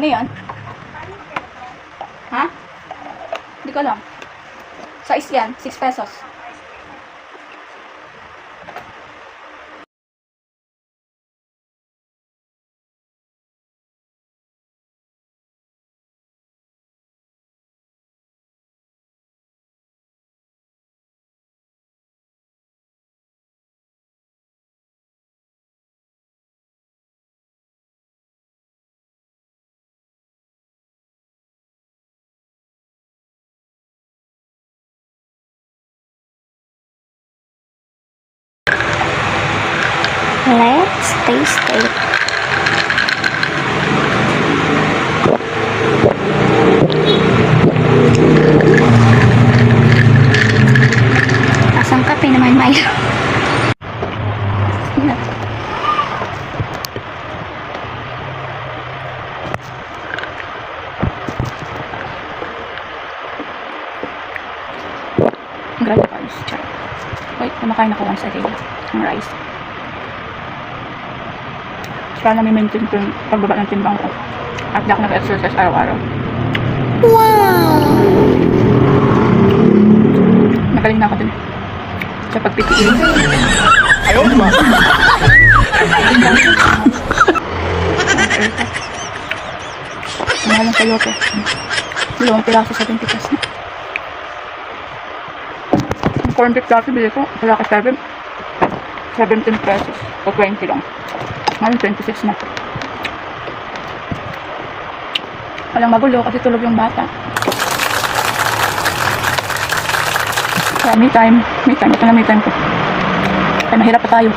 Ano yan? Ha? Hindi ko alam. Size yan, 6 pesos. Let's taste it. Asang kape naman, Milo. Grabe guys. Wait, kumakain ako once a day ng rice. Para nami-maintain ko yung pagbaba ng timbang ko. At di ako nag-exercise araw-araw. Wow! Magaling na ako din. Sa pagpipiin. Ayaw naman. Mahal ng sayote. 2 piraso sa 20 pesos na. Yung corn beef dati bili ko, wala ka 17 pesos o 20 lang. Ngayon 26 na. Walang magulo kasi tulog yung bata. Kaya me time. Ito na me time ko. Kaya mahirap pa tayo.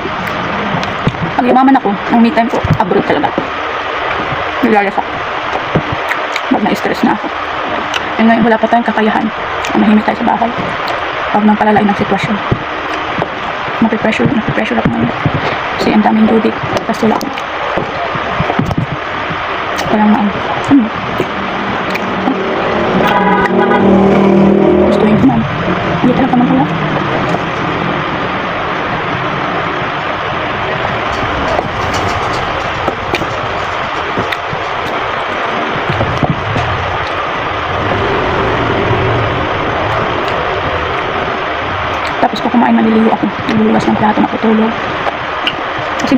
Pag yumaman ako, ang me time ko, abroad talaga. Nilayas ako. Pag na-stress na ako. E ngayon wala pa tayong kakayahan. Mahimik tayo sa bahay. Pag nang palalain ng sitwasyon. Napipressure ako ngayon. Kasi ang daming duty. Tapos wala ako. Walang maan. Gustuhin ko man. Hindi talaga man pala. Tapos ko kumain, maliligo ako. Niluluwas ng plato, matutulog.